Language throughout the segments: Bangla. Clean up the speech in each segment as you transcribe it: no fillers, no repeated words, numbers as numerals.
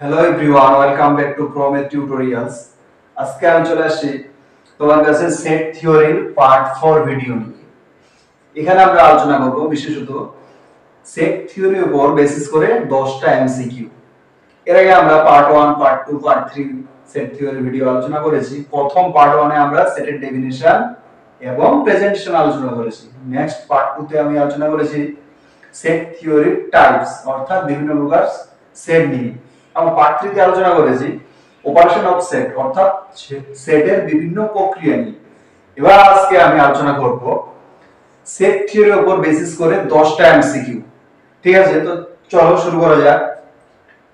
Hello everyone, welcome back to Prometh tutorials. আজকে আমি চলে আসছি তোমার কাছে সেট থিওরির পার্ট 4 ভিডিও নিয়ে। এখানে আমরা আলোচনা করব বিশেষত সেট থিওরির উপর বেসিস করে 10টা এমসিকিউ। এর আগে আমরা পার্ট 1, পার্ট 2, পার্ট 3 সেট থিওরির ভিডিও আলোচনা করেছি। প্রথম পার্ট 1 এ আমরা সেটের ডেফিনিশন এবং প্রেজেন্টেশন আলোচনা করেছি। নেক্সট পার্ট 2 তে আমি আলোচনা করেছি সেট থিওরির টাইপস, অর্থাৎ বিভিন্ন প্রকার সেট নিয়ে। আমরা পার্ট 3 তে আলোচনা করেছি অপারেশন অফ সেট, অর্থাৎ সেটের বিভিন্ন প্রক্রিয়া নিয়ে। এবার আজকে আমি আলোচনা করব সেট থিওরির উপর বেসিস করে 10টা এমসিকিউ। ঠিক আছে, তো চলো শুরু করা যাক।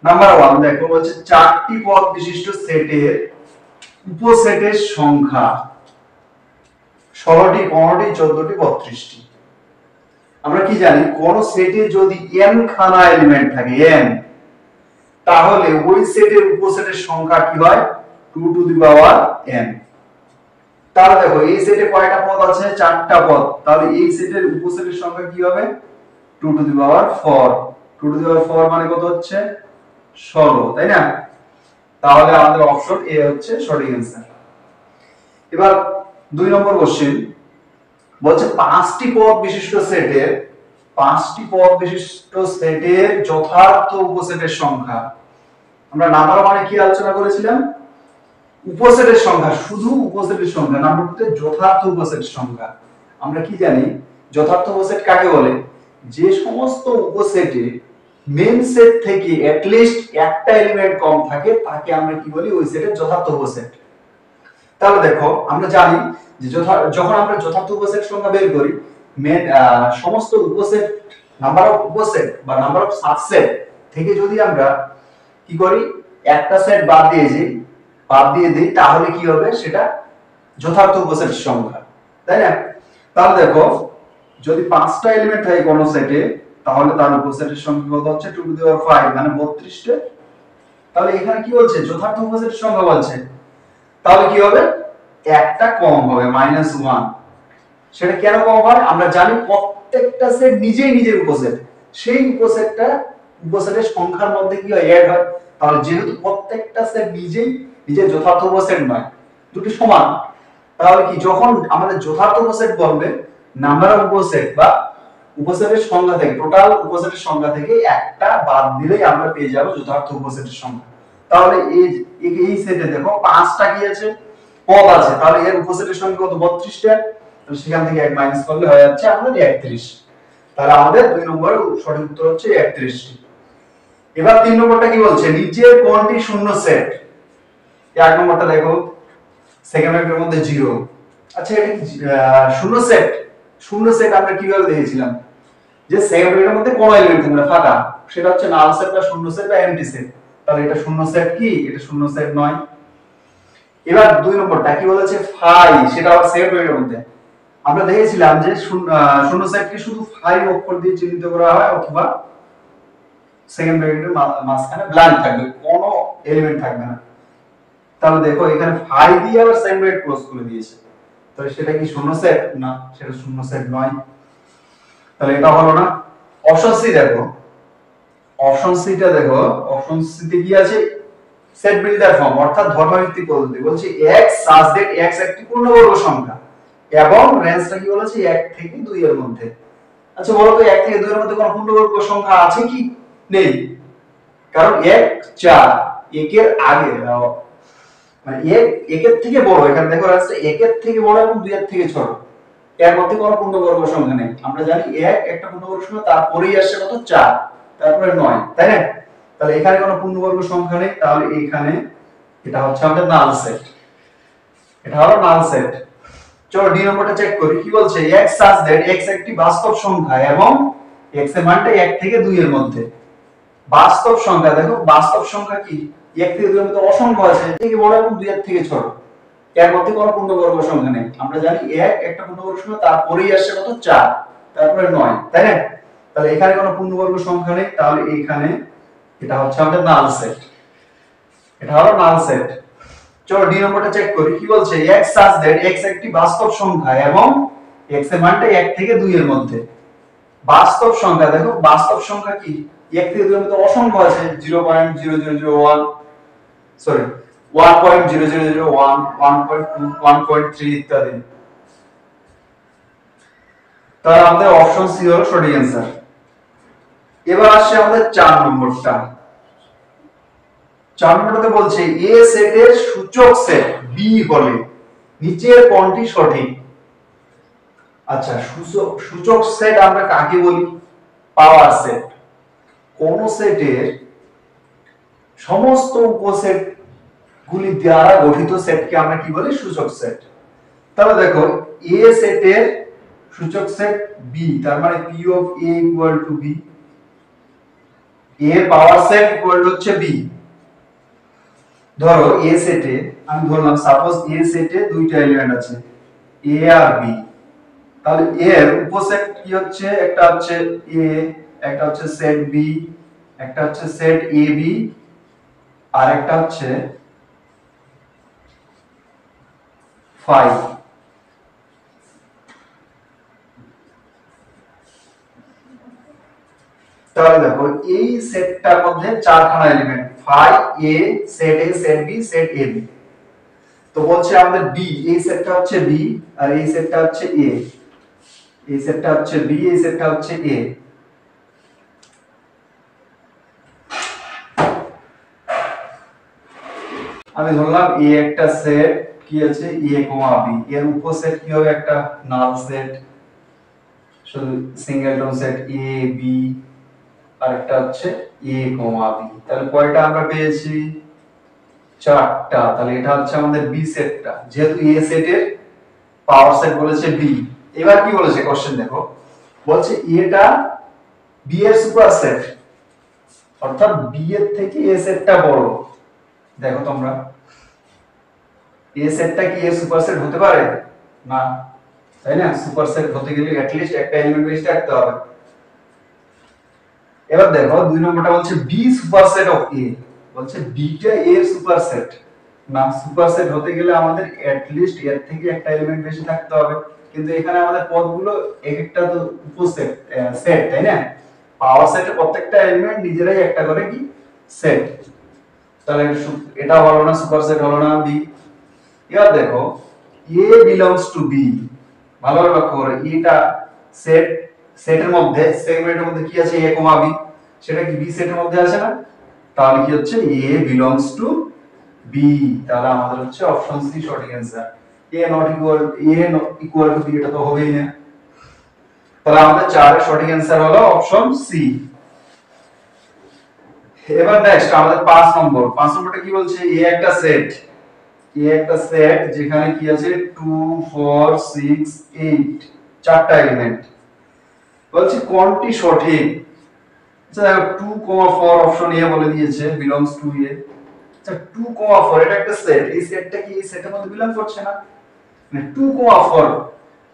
নাম্বার 1 দেখো, বলছে চারটি পদ বিশিষ্ট সেটের উপসেটের সংখ্যা 16টি, 15টি, 14টি, 32টি। আমরা কি জানি, কোন সেটে যদি n খানা এলিমেন্ট থাকে n, তাহলে ওই সেটের উপসেটের সংখ্যা কি হয়? 2 টু দি পাওয়ার n। তাহলে দেখো এই সেটে কয়টা পদ আছে? 4টা পদ। তাহলে এই সেটের উপসেটের সংখ্যা কি হবে? 2 to the power 4। 2 to the পাওয়ার 4 মানে কত হচ্ছে? 16, তাই না? তাহলে আমাদের অপশন এ হচ্ছে সঠিক অ্যান্সার। এবার 2 নম্বর কোশ্চেন বলছে পাঁচটি পদ বিশিষ্ট সেটের যথার্থ উপসেটের সংখ্যা। আমরা নাম্বার মানে কি আলোচনা করেছিলাম? উপসেটের সংখ্যা, শুধু উপসেটের সংখ্যা। নাম্বার 2 তে যথার্থ উপসেটের সংখ্যা। আমরা কি জানি যথার্থ উপসেট কাকে বলে? যে সমস্ত উপসেটে মেইন সেট থেকে at least একটা এলিমেন্ট কম থাকে তাকে আমরা কি বলি? ওই সেটের যথার্থ উপসেট। তাহলে দেখো আমরা জানি যে যখন আমরা যথার্থ উপসেট সংখ্যা বের করি, সমস্ত উপসেট, নাম্বার অফ উপসেট বা নাম্বার অফ সাবসেট থেকে যদি আমরা কি করি, একটা সেট বাদ দিয়ে দিই, তাহলে কি হবে? সেটা যথার্থ উপসেটের সংখ্যা, তাই না? তাহলে দেখো যদি 5টা এলিমেন্ট থাকে কোন সেটে, তাহলে তার উপসেটের সংখ্যা কত হচ্ছে? 2 টু দি পাওয়ার 5 মানে 32টা। তাহলে এখানে কি বলছে? যথার্থ উপসেটের সংখ্যা বলছে। তাহলে কি হবে? একটা কম হবে, -1। সেটা কেন কম হয়? আমরা জানি প্রত্যেকটা সেট নিজেই নিজের উপসেট, সেই উপসেটের সংখ্যার মধ্যে কি হয়? অ্যাড হয়। তাহলে যেহেতু প্রত্যেকটা সেট নিজেই নিজের যথার্থ উপসেট নয়, দুটি সমান, তাহলে কি যখন আমাদের যথার্থ উপসেট বলবে, নাম্বার অফ উপসেট বা উপসেটের সংখ্যা থেকে, টোটাল উপসেটের সংখ্যা থেকে একটা বাদ দিলেই আমরা পেয়ে যাব যথার্থ উপসেটের সংখ্যা। তাহলে এই সেটে দেখো 5টা কি আছে? পদ আছে। তাহলে এর উপসেটের সংখ্যা কত? 32টা। তো সেখান থেকে 1 মাইনাস করলে হয়ে যাচ্ছে আমাদের 31। তাহলে আমাদের 2 নম্বরের সঠিক উত্তর হচ্ছে 31টি। এবার 3 নম্বরটা কি বলছে? নিচের কোনটি শূন্য সেট? 1 নম্বরটা দেখো, সেকেন্ড ব্র্যাকেটের মধ্যে 0। আচ্ছা, এটা কি শূন্য সেট? শূন্য সেট আমরা কিভাবে দেখেছিলাম? যে সেকেন্ড ব্র্যাকেটের মধ্যে কোনো এলিমেন্ট থাকবে না, ফাঁকা, সেটা হচ্ছে নাল সেট বা শূন্য সেট বা এমটি সেট। তাহলে এটা শূন্য সেট কি? এটা শূন্য সেট নয়। এবার 2 নম্বরটা কি বলেছে? ফাই, সেটা আবার সেকেন্ড ব্র্যাকেটের মধ্যে। আমরা দেখেছিলাম যে শূন্য সেটকে শুধু ফাই অক্ষর দিয়ে চিহ্নিত করা হয়, অথবা সেকেন্ড ব্র্যাকেটের মাঝখানে ব্ল্যাঙ্ক থাকবে, কোনো এলিমেন্ট থাকবে না। তাহলে দেখো এখানে ফাই দিয়ে আবার সেকেন্ড ব্র্যাকেট ক্লোজ করে দিয়েছে। তাহলে সেটা কি শূন্য সেট? না, সেটা শূন্য সেট নয়। তাহলে এটা হলো না। অপশন সি দেখো, অপশন সিটা দেখো, অপশন সিতে কি আছে? সেট বিল্ডার ফর্ম, অর্থাৎ ধর্মভিত্তিক পদ্ধতি। বলছে x সাজ দ্যাট x একটি পূর্ণবর্গ সংখ্যা এবং রেঞ্জটা কি বলেছে? 1 থেকে 2 এর মধ্যে। আচ্ছা বলো তো, 1 থেকে 2 এর মধ্যে কোন পূর্ণবর্গ সংখ্যা আছে কি? নেই, কারণ 1 4, 1 এর আগে, মানে 1 এর থেকে বড়। এখানে দেখো রাস্তা 1 এর থেকে বড় এবং 2 এর থেকে ছোট, এর মধ্যে কোনো পূর্ণবর্গ সংখ্যা নেই। আমরা জানি 1 একটা পূর্ণবর্গ সংখ্যা, তারপরেই আসছে কত? 4, তারপরে 9, তাই না? তাহলে এখানে কোনো পূর্ণবর্গ সংখ্যা নেই, তাহলে এখানে এটা হচ্ছে আমাদের নাল সেট। এটা হলো নাল সেট। চলো ডি নম্বরটা চেক করি। কি বলছে? x such that x একটি বাস্তব সংখ্যা এবং x এর মানটা 1 থেকে 2 এর মধ্যে। বাস্তব সংখ্যা দেখো, বাস্তব সংখ্যা কি? 1 থেকে 2 এর মধ্যে অসংখ্য আছে, এর থেকে বড় এবং 2 এর থেকে ছোট, এর মধ্যে কোনো পূর্ণবর্গ সংখ্যা নেই। আমরা জানি 1 একটা পূর্ণবর্গ সংখ্যা, তারপরেই আসছে কত? 4, তারপরে 9, তাই না? তাহলে এখানে কোনো পূর্ণবর্গ সংখ্যা নেই, তাহলে এখানে এটা হচ্ছে আমাদের নাল সেট। এটা হলো নাল সেট। চলো ডি নম্বরটা চেক করি। কি বলছে? x such that x একটি বাস্তব সংখ্যা এবং x এর মানটা 1 থেকে 2 এর মধ্যে। বাস্তব সংখ্যা দেখো, বাস্তব সংখ্যা কি? এক থেকে দুইয়ের মধ্যে অসংখ্য আছে 0.0001, সরি 1.0001, 1.2, 1.3 ইত্যাদি। তাহলে আমাদের অপশন সি হলো সঠিক অ্যান্সার। এবার আসছে আমাদের 4 নম্বরটা। 4 নম্বরটাতে বলছে এ সেটের সূচক সেট বি হলে নিচের কোনটি সঠিক? আচ্ছা, সূচক সেট আমরা কাকে বলি? Power set. কোন সেটের সমস্ত উপসেট গুলি দ্বারা গঠিত সেটকে আমরা কি বলি? সূচক সেট। তাহলে দেখো এ সেটের সূচক সেট বি, তার মানে p of a equal to b, a power set equal to হচ্ছে b। ধরো এ সেটে আমি ধরলাম সাপোজ এ সেটে দুইটা এলিমেন্ট আছে a আর b, তাহলে এর উপসেট কি হচ্ছে? একটা হচ্ছে a, একটা হচ্ছে সেট b, একটা হচ্ছে সেট ab, আর একটা হচ্ছে 5। তাহলে দেখো এই সেটটার মধ্যে চারখানা element 5 a, set a, set b, set ab। তো বলছে আমাদের b, এই সেটটা হচ্ছে b আর এই সেটটা হচ্ছে a, এই সেটটা হচ্ছে b, এই সেটটা হচ্ছে a। আমি ধরলাম a একটা সেট কি আছে a, b, এর উপসেট কি হবে? একটা নাল সেট, শুধু সিঙ্গেলটন সেট a b, আর একটা হচ্ছে a, b। তাহলে কয়টা আমরা পেয়েছি? চারটা। তাহলে এটা হচ্ছে আমাদের বি সেটটা, যেহেতু এ সেটের পাওয়ার সেট বলেছে বি। এবার কি বলেছে কোশ্চেন দেখো, বলছে এটা বি এর সুপারসেট, অর্থাৎ বি এর থেকে এ সেটটা বড়। দেখো তোমরা, এ সেটটা কি এর সুপারসেট হতে পারে? না, তাই না? সুপারসেট হতে গেলে অ্যাট লিস্ট একটা এলিমেন্ট বেশি থাকতে হবে। এবার দেখো 2 নম্বরটা বলছে বি সুপারসেট অফ এ, বলছে বিটা এর সুপারসেট। না, সুপারসেট হতে গেলে আমাদের অ্যাট লিস্ট এর থেকে একটা এলিমেন্ট বেশি থাকতে হবে, কিন্তু এখানে আমাদের পদগুলো এক একটা তো উপসেট সেট, তাই না? পাওয়ার সেটের প্রত্যেকটা এলিমেন্ট নিজেরাই একটা করে কি সেট। তাহলে এটা হলো না, সুপারসেট হলো না বি। এবার দেখো এ বিলংস টু বি, ভালোভাবে লক্ষ্য করো, এটা সেট, সেটের মধ্যে সেগমেন্টের মধ্যে কি আছে? a, b, সেটা কি বি সেটের মধ্যে আছে না? তাহলে কি হচ্ছে? a belongs to b। তাহলে আমাদের হচ্ছে অপশন সি সঠিক answer. a not equal to b, এটা তো হবেই না। তাহলে আমাদের 4 এর সঠিক অ্যান্সার হলো অপশন সি। এবার নেক্সট আমাদের 5 নম্বর। 5 নম্বরটা কি বলছে? a একটা সেট, a একটা সেট যেখানে কি আছে 2 4 6 8, চারটা এলিমেন্ট। বলছে কোনটি সঠিক? আচ্ছা দেখো 2, 4 অপশন এ বলে দিয়েছে belongs to a। আচ্ছা 2, 4 এটা একটা সেট, এই সেটটা কি এই সেটের মধ্যে বিলং করছে না? মানে 2, 4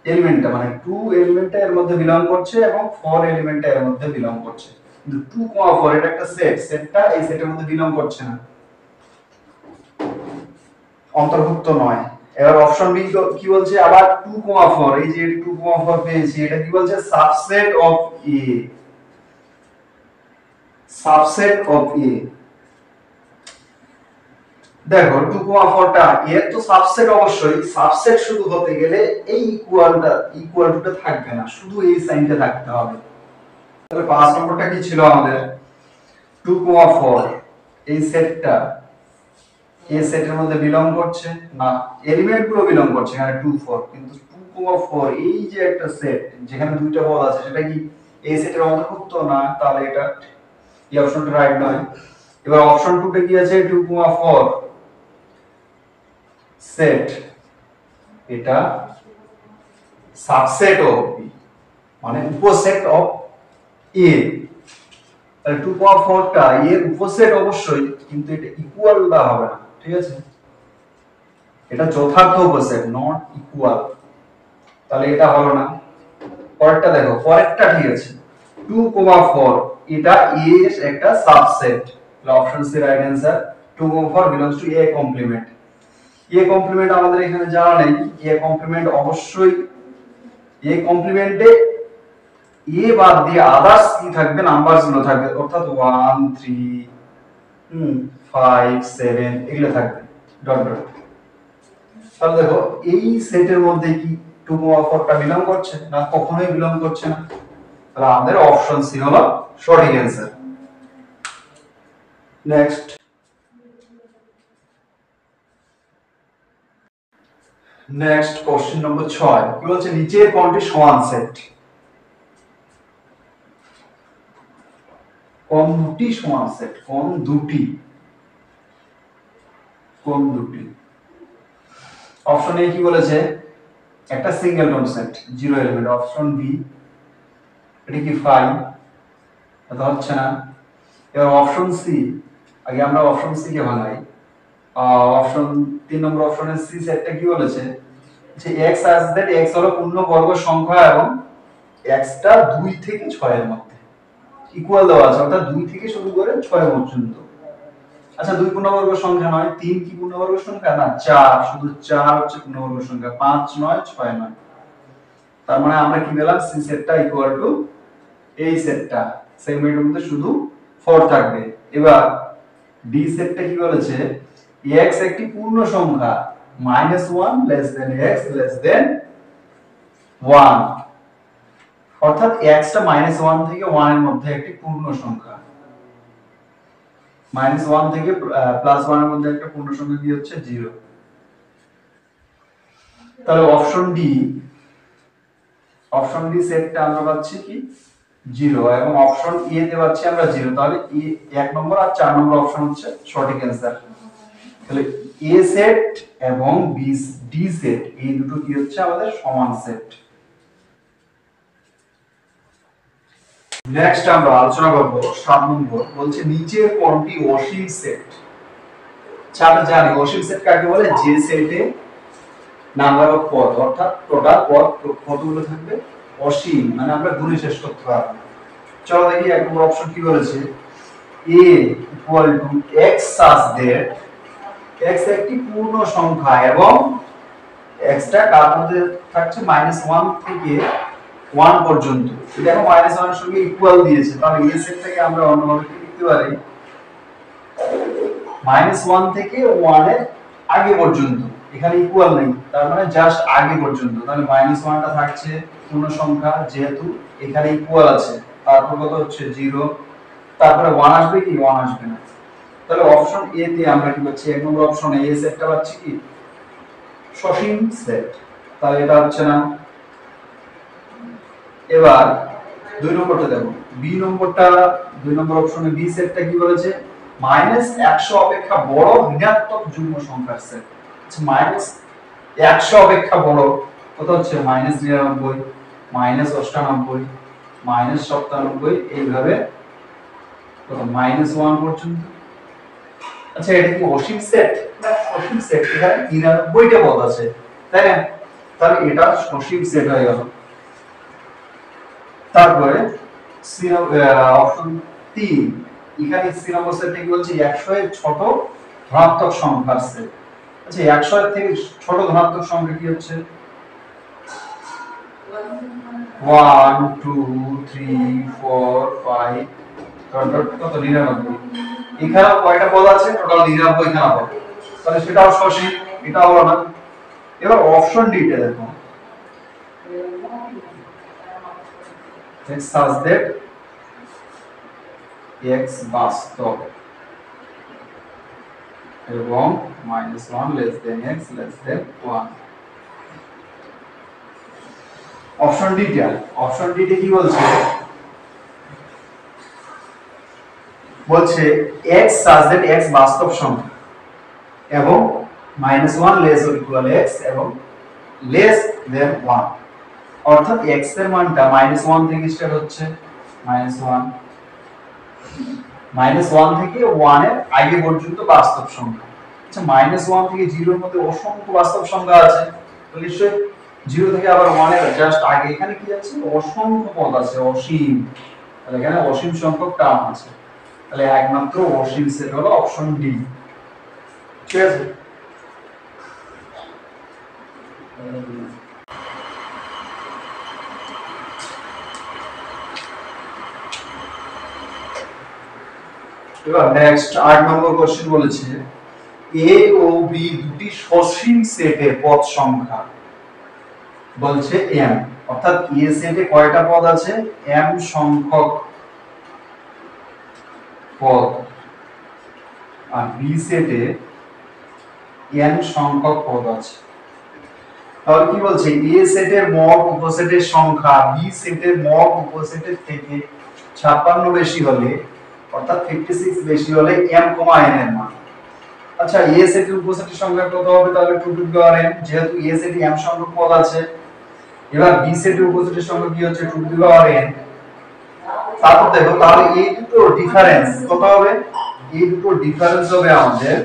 এলিমেন্টটা, মানে 2 এলিমেন্টটা এর মধ্যে বিলং করছে এবং 4 এলিমেন্টটা এর মধ্যে বিলং করছে, কিন্তু 2, 4 এটা একটা সেট, সেটটা এই সেটের মধ্যে বিলং করছে না, অন্তর্ভুক্ত নয়। এবার অপশন বি কি বলছে? আবার 2, 4, এই যে 2, 4 পেয়েছি, এটা কি বলছে? Subset of A, subset of A. দেখো 2, 4টা এর তো সাবসেট, অবশ্যই সাবসেট শুধু হতে গেলে এই ইকুয়াল টুটা থাকবে না, শুধু এই সাইনটা থাকতে হবে। তাহলে 5 নম্বরটা কি ছিল আমাদের? 2, 4 এই সেটটা এই সেটের মধ্যে বিলং করছে না, এলিমেন্ট গুলো বিলং করছে এখানে 2, 4, কিন্তু 2, 4 এই যে একটা সেট যেখানে দুইটা পদ আছে, সেটা কি এই সেটের অন্তর্ভুক্ত না? তাহলে এটা এই অপশনটা রাইট নয়। এবার অপশন 2 তে কি আছে? 2, 4 সেট, এটা সাবসেট অফ বি, মানে উপসেট অফ এ। তাহলে 2, 4টা এর উপসেট অবশ্যই, কিন্তু এটা ইকুয়াল দা হবে না, ঠিক আছে? এটা যথার্থ উপসেট, নট ইকুয়াল। তাহলে এটা হলো না। পরেরটা দেখো, পরেরটা ঠিক আছে 2, 4 এটা এ এর একটা সাবসেট। তাহলে option C right answer. 2, 4 belongs to a complement. A complement আমাদের এখানে জানা নেই, এ কমপ্লিমেন্ট অবশ্যই, এ কমপ্লিমেন্টে এ বাদ দিয়ে আদার্স কি থাকবে, নাম্বার গুলো থাকবে, অর্থাৎ 1 3 5 7 এগুলো থাকবে ডট ডট। তাহলে দেখো এই সেটের মধ্যে কি 2,4 টা বিলং করছে না? কখনোই বিলং করছে না। তাহলে আমাদের অপশন সি হলো সঠিক অ্যান্সার। নেক্সট কোশ্চেন নম্বর 6 কি বলছে, নিচের কোনটি সমান সেট? কোন দুটি সমান সেট? কোন দুটি অপশন এ কি বলেছে, একটা singleton set 0 element. Option B এটা কি 5, এটা হচ্ছে না। এবার অপশন সি, আগে আমরা অপশন সি কে ভাঙাই। অপশন 3 নম্বর অপশনের সি সেটটা কি বলেছে যে x as that x হলো পূর্ণবর্গ সংখ্যা এবং x টা 2 থেকে 6 এর মধ্যে ইকুয়াল দেওয়া আছে, অর্থাৎ 2 থেকে শুরু করে 6 পর্যন্ত। আচ্ছা 2 পূর্ণবর্গ সংখ্যা নয়, 3 কি পূর্ণবর্গ সংখ্যা না? 4, শুধু 4 হচ্ছে পূর্ণবর্গ সংখ্যা, 5 নয়, 6 নয়। তার মানে আমরা কি পেলাম, সি সেটটা ইকুয়াল টু এই সেটটা, সেগমেন্টের মধ্যে শুধু 4 থাকবে। এবার ডি সেটটা কি বলেছে, x একটি পূর্ণ সংখ্যা -1 less than x less than 1, অর্থাৎ x টা -1 থেকে 1 এর মধ্যে একটি পূর্ণ সংখ্যা। -1 থেকে +1 এর মধ্যে একটা পূর্ণ সংখ্যা কি হচ্ছে 0। তাহলে অপশন ডি সেটটা আমরা পাচ্ছি কি 0, এবং অপশন এ তে পাচ্ছি আমরা 0। তাহলে এ 1 নম্বর আর 4 নম্বর অপশন হচ্ছে সঠিক অ্যান্সার। তাহলে এ সেট এবং ডি সেট এই দুটো কি হচ্ছে আমাদের সমান সেট। নেক্সট আমরা আলোচনা করব 7 নম্বর, বলছে নিচের কোনটি অসীম সেট? আমরা জানি অসীম সেট কাকে বলে, যে সেটে নাম্বার অফ পদ, অর্থাৎ টোটাল পদ কতগুলো থাকবে, অসীম, মানে আমরা গুণে শেষ করতে পারবো না। চলো দেখি 1 নম্বর অপশন কি বলেছে, a equal to x such that x একটি পূর্ণ সংখ্যা এবং x টা কার মধ্যে থাকছে, -1 থেকে 1 পর্যন্ত। দেখো -1 এর সঙ্গে ইকুয়াল দিয়েছে, তাহলে এই সেটটাকে আমরা অন্যভাবে কি লিখতে পারি, -1 থেকে 1 এর আগে পর্যন্ত। এখানে ইকুয়াল নেই, তার মানে জাস্ট আগে পর্যন্ত। তাহলে -1 টা থাকছে পূর্ণ সংখ্যা, যেহেতু এখানে ইকুয়াল আছে, তারপর কত হচ্ছে 0, তারপরে 1 আসবে কি, 1 আসবে না। তাহলে অপশন এ তে আমরা কি পাচ্ছি, 1 নম্বর অপশনে এ সেটটা পাচ্ছি কি সসীম সেট, তাহলে এটা হচ্ছে না। এবার 2 নম্বরটা দেখো, বি নম্বরটা 2 নম্বর অপশনে বি সেটটা কি বলেছে, -100 অপেক্ষা বড় ঋণাত্মক যুগ্ম সংখ্যার সেট। আচ্ছা -100 অপেক্ষা বড় কত হচ্ছে, -99, -98, -97, এইভাবে কত -1 পর্যন্ত। আচ্ছা এটা কি অসীম সেট না সসীম সেট? এখানে 99টা পদ আছে, তাই না? তাহলে এটা সসীম সেট হয়ে গেল। তারপরে অপশন 3, এখানে সি নম্বর সেটটা কি বলছে, 100 এর ছোট ধনাত্মক সংখ্যার সেট। আচ্ছা 100 এর থেকে ছোট ধনাত্মক সংখ্যা কি হচ্ছে, 1 2 3 4 5 কত 99। এখানে কয়টা পদ আছে, টোটাল 99 খানা পদ, তাহলে সেটাও সসীম, এটা হলো না। এবার অপশন ডি তে দেখো, x such that x বাস্তব এবং -1 less than x less than 1। Option D তে কি বলছে, x such that x বাস্তব সংখ্যা এবং -1 less or equal x এবং less than 1, অর্থাৎ x এর মানটা -1 থেকে স্টার্ট হচ্ছে, -1 থেকে 1 এর আগে পর্যন্ত বাস্তব সংখ্যা। আচ্ছা -1 থেকে 0 এর মধ্যে অসংখ্য বাস্তব সংখ্যা আছে, তো নিশ্চয়ই 0 থেকে আবার 1 এর জাস্ট আগে এখানে কি আছে, অসংখ্য পদ আছে, অসীম। তাহলে এখানে অসীম সংখ্যক টার্ম আছে, তাহলে একমাত্র অসীম সেট হলো অপশন ডি। ঠিক আছে, এবার নেক্সট 8 নম্বর কোশ্চেন বলেছে এ ও বি দুটি সসীম সেটের পদ সংখ্যা বলছে m, অর্থাৎ এ সেটে কয়টা পদ আছে? m সংখ্যক পদ, আর বি সেটে n সংখ্যক পদ আছে। তাহলে কি বলছে? এ সেটের মড উপসেটের সংখ্যা বি সেটের মড উপসেটের থেকে 56 বেশি হলে, অর্থাৎ 56 বেশি হলে m, n এর মান। আচ্ছা, এ সেটের উপসেটের সংখ্যা কত হবে? তাহলে 2 টু দি পাওয়ার n, যেহেতু এ সেটে m সংখ্যক পদ আছে। এবার বি সেটের উপসেটের সংখ্যা কি হচ্ছে? 2 টু দি পাওয়ার n। তারপর দেখো, তাহলে এই দুটো ডিফারেন্স কত হবে? এই দুটো ডিফারেন্স হবে আমাদের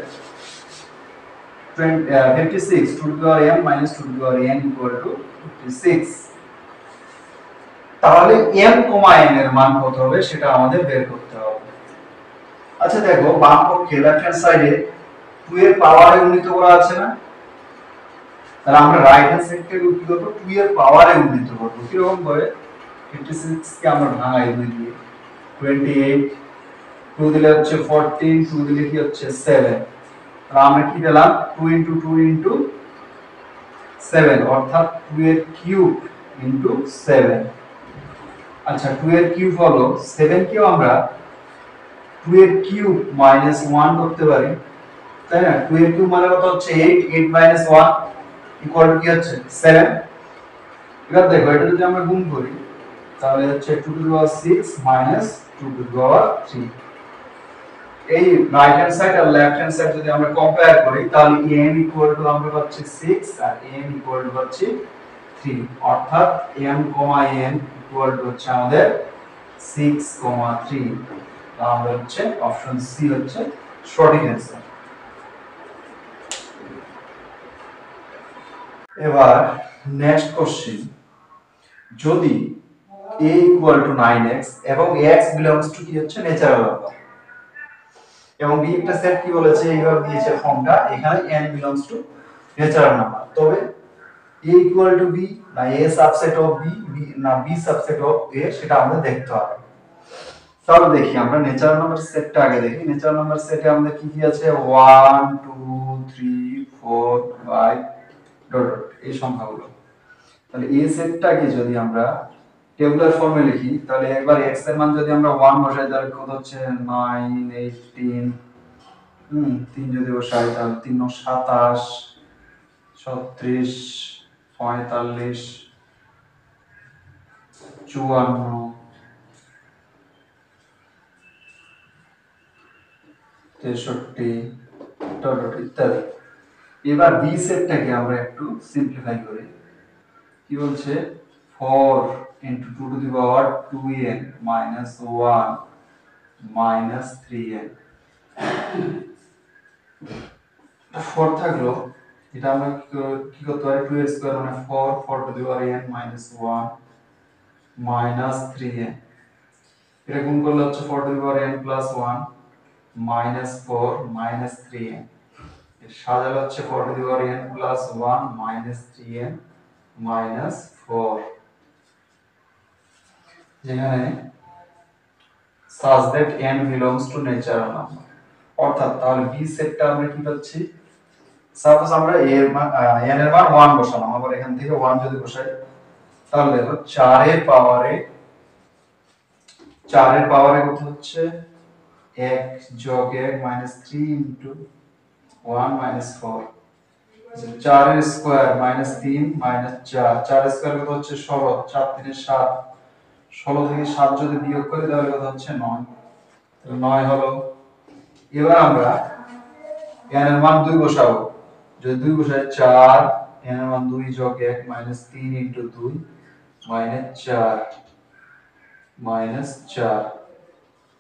56 2 to the power m minus 2 to the power n equal to 56। তাহলে m, n এর মান কত হবে সেটা আমাদের বের করতে হবে। আচ্ছা দেখো, বাম পক্ষে লেফট হ্যান্ড সাইডে 2 এর পাওয়ারে উন্নীত করা আছে না? তাহলে আমরা রাইট হ্যান্ড সাইডকে কি করব? 2 এর পাওয়ারে উন্নীত করব। কি রকম করে? 56 কে আমরা ভাঙাই 2 দিয়ে, 28 2 দিলে হচ্ছে 14, 2 দিলে কি হচ্ছে 7। তাহলে আমরা কি পেলাম? 2 into 2 into 7, অর্থাৎ 2 এর কিউব into 7। আচ্ছা, 2 এর কিউব হলো 7, কেও আমরা 2 এর কিউব minus 1 করতে পারি, তাই না? 2 এর কিউব মানে কত হচ্ছে? 8, 8 minus 1 equal to কি হচ্ছে? 7। এবার দেখো, এটা যদি আমরা গুণ করি তাহলে হচ্ছে 2 to the power 6 minus 2 to the power 3। এই রাইট হ্যান্ড সাইড আর লেফট হ্যান্ড সাইড যদি আমরা কম্পেয়ার করি তাহলে m ইকুয়াল টু আমরা পাচ্ছি 6 আর n ইকুয়াল টু পাচ্ছি 3, অর্থাৎ m, n ইকুয়াল টু হচ্ছে আমাদের 6, 3। তাহলে হচ্ছে অপশন সি হচ্ছে সঠিক অ্যান্সার। এবার নেক্সট কোশ্চেন, যদি a ইকুয়াল টু 9x এবং x বিলংস টু কি হচ্ছে? ন্যাচারাল নাম্বার, এবং বি একটা সেট কি বলেছে? এইভাবে দিয়েছে ফর্মটা, এখানে n belongs to natural number, তবে a ইকুয়াল টু b না a সাবসেট অফ b, না b সাবসেট অফ a, সেটা আমাদের দেখতে হবে। তাহলে দেখি আমরা ন্যাচারাল নাম্বার সেটটা আগে দেখি। ন্যাচারাল নাম্বার সেটে আমাদের কি কি আছে? 1 2 3 4 5 ডট ডট, এই সংখ্যাগুলো। তাহলে এই সেটটাকে যদি আমরা টেবুলার ফর্মে লিখি তাহলে একবার x এর মান যদি আমরা 1 বসাই তাহলে কত হচ্ছে? 9 18, 3 যদি বসাই তাহলে 3 9 27, 36 45 54 63 ডট ডট ইত্যাদি। এবার বি সেটটাকে আমরা একটু সিম্পলিফাই করি। কি বলছে? 4 into 2 to the power 2n minus 1 minus 3n। 4 থাকলো, এটা আমরা কি করতে পারি? 2 এর স্কয়ার মানে 4, 4 to the power n minus 1 minus 3n। এটা গুণ করলে হচ্ছে 4 to the power n plus 1 minus 4 minus 3n। এর সাজালে হচ্ছে 4 to the power n plus 1 minus 3n minus 4, যেখানে such that n belongs to natural number। অর্থাৎ তাহলে বি সেটটা আমরা কি পাচ্ছি? সাপোজ আমরা a এর মান n এর মান 1 বসালাম, আবার এখান থেকে 1 যদি বসাই তাহলে দেখো 4 এর পাওয়ারে কত হচ্ছে? 1 যোগ 1 minus 3 into 1 minus 4। 4 এর স্কয়ার minus 3 minus 4, 4 এর স্কয়ার কত হচ্ছে? 16, 4 3 7, 16 থেকে 7 যদি বিয়োগ করি তাহলে কত হচ্ছে? 9। তাহলে 9 হলো। এবার আমরা n এর মান 2 বসাবো, যদি 2 বসাই 4, n এর মান 2 যোগ 1 minus 3 into 2 minus 4 minus 4,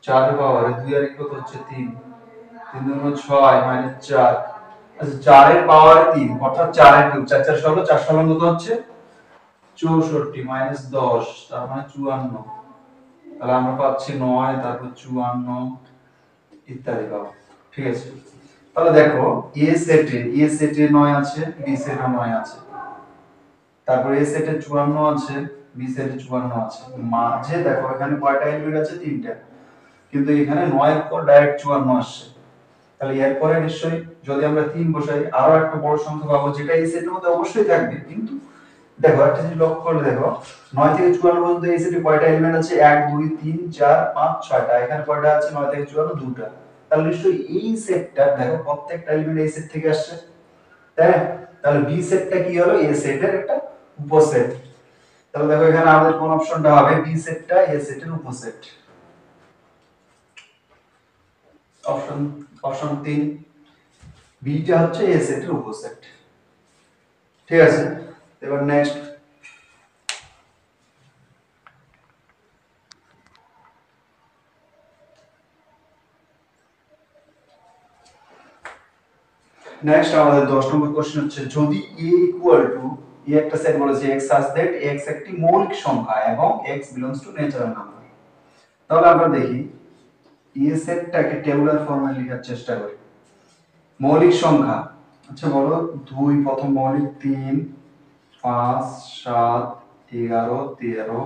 4 এর পাওয়ারে 2 আর কত হচ্ছে? 3, 3 দুগুণ 6 minus 4। আচ্ছা, 4 এর পাওয়ারে 3 অর্থাৎ 4 এর কিউব, 4 4 16, 4 16 কত হচ্ছে? 64 minus 10, তার মানে 54। তাহলে আমরা পাচ্ছি 9, তারপর 54 ইত্যাদি পাবো। ঠিক আছে, তাহলে দেখো এ সেটে 9 আছে, বি সেটে 9 আছে, তারপর এ সেটে 54 আছে, বি সেটে 54 আছে। মাঝে দেখো এখানে কয়টা এলিমেন্ট আছে? 3টা। কিন্তু এখানে 9 এর পর ডাইরেক্ট 54 আসছে। তাহলে এরপরে নিশ্চয়ই যদি আমরা 3 বসাই আরো একটা বড় সংখ্যা পাবো, যেটা এই সেটের মধ্যে অবশ্যই থাকবে। কিন্তু দেখো একটা জিনিস লক্ষ্য করে দেখো, 9 থেকে 54 পর্যন্ত এই সেটে কয়টা এলিমেন্ট আছে? 1 2 3 4 5 6টা। এখানে কয়টা আছে? 9 থেকে 54 দুটো। তাহলে নিশ্চয়ই এই সেটটা দেখো প্রত্যেকটা এলিমেন্ট এই সেট থেকে আসছে, তাই না? তাহলে বি সেটটা কি হলো? এ সেটের একটা উপসেট। তাহলে দেখো এখানে আমাদের কোন অপশনটা হবে? বি সেটটা এ সেটের উপসেট। অপশন অপশন 3, বিটা হচ্ছে এ সেটের উপসেট। ঠিক আছে, এবার নেক্সট আমাদের 10 নম্বর কোশ্চেন হচ্ছে, যদি a ইকুয়াল টু এ একটা সেট বলেছে x such that x একটি মৌলিক সংখ্যা এবং x belongs to natural number। তাহলে আমরা দেখি এ সেটটাকে টেবুলার ফর্মে লেখার চেষ্টা করি। মৌলিক সংখ্যা, আচ্ছা বলো 2 প্রথম মৌলিক, 3 5 7 11 13,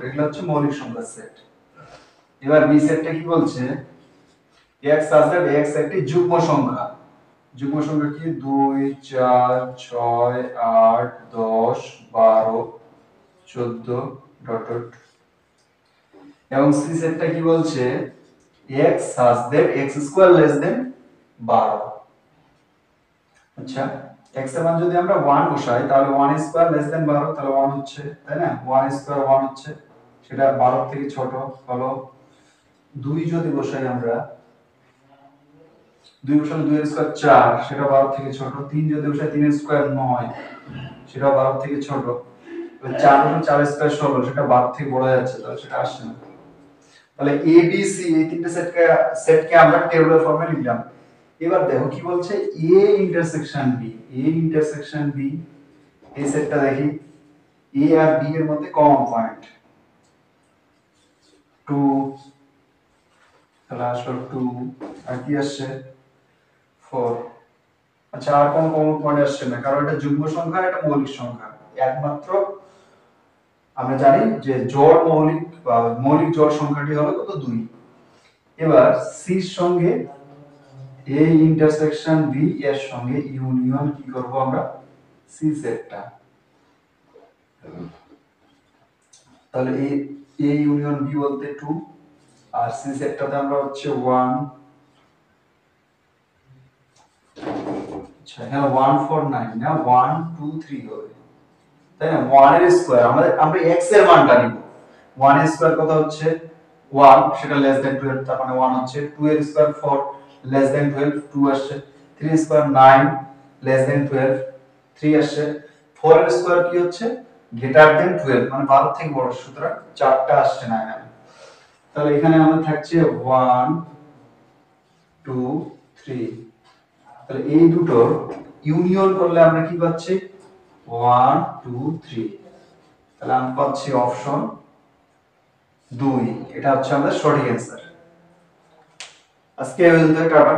এগুলো হচ্ছে মৌলিক সংখ্যার সেট। এবার বি সেটটা কি বলছে? x such that x একটি যুগ্ম সংখ্যা। যুগ্ম সংখ্যা কি? 2 4 6 8 10 12 14 ডট ডট। এবং সি সেটটা কি বলছে? x such that x square less than 12। আচ্ছা, x এর মান যদি আমরা 1 বসাই তাহলে 1 স্কয়ার লেস দেন 12, তাহলে 1 হচ্ছে, তাই না? 1 স্কয়ার 1 হচ্ছে, সেটা 12 থেকে ছোট হলো। 2 যদি বসাই আমরা, 2 বসালে 2 এর স্কয়ার 4, সেটা 12 থেকে ছোট। 3 যদি বসাই 3 এর স্কয়ার 9, সেটা 12 থেকে ছোট। 4 বসালে 4 স্কয়ার 16, সেটা 12 থেকে বড় যাচ্ছে, তাহলে সেটা আসছে না। তাহলে এ বি সি এই তিনটে সেটকে আমরা টেবুলার ফর্মে লিখলাম। এবার দেখো কি বলছে? A intersection B, A intersection B, এই সেটটা দেখি। এ আর বি এর মধ্যে কমন পয়েন্ট 2, তাহলে আসলে 2 আর কি আসছে? 4। আচ্ছা, আর কোন কমন পয়েন্ট আসছে না, কারণ এটা যুগ্ম সংখ্যা, এটা মৌলিক সংখ্যা। একমাত্র আমরা জানি যে জোড় মৌলিক বা মৌলিক জোড় সংখ্যাটি হলো কত? 2। এবার সির সঙ্গে এ ইন্টারসেকশন বি এর সঙ্গে ইউনিয়ন কি করব আমরা? সি সেটটা। তাহলে এ ইউনিয়ন বি বলতে 2, আর সি সেটটাতে আমরা হচ্ছে 1। আচ্ছা, এখানে 1 4 9 না, 1 2 3 হবে, তাই না? 1 এর স্কয়ার আমরা x এর মানটা নিব। 1 এর স্কয়ার কত হচ্ছে? 1, সেটা লেস দ্যান 12, তার মানে 1 হচ্ছে। 2 এর স্কয়ার 4, লেস দ্যান 12, 2 আসছে। 3 এর স্কয়ার 9, লেস দ্যান 12, 3 আসছে। 4 এর স্কয়ার কি হচ্ছে? গ্রেটার দ্যান 12, মানে 12 থেকে বড়, সুতরাং 4টা আসছে না এখানে। তাহলে এখানে আমাদের থাকছে 1 2 3। তাহলে এই দুটোর ইউনিয়ন করলে আমরা কি পাচ্ছি? 1 2 3। তাহলে আমরা পাচ্ছি অপশন 2, এটা হচ্ছে আমাদের সঠিক অ্যান্সার। আজকে এই পর্যন্ত, টাটা।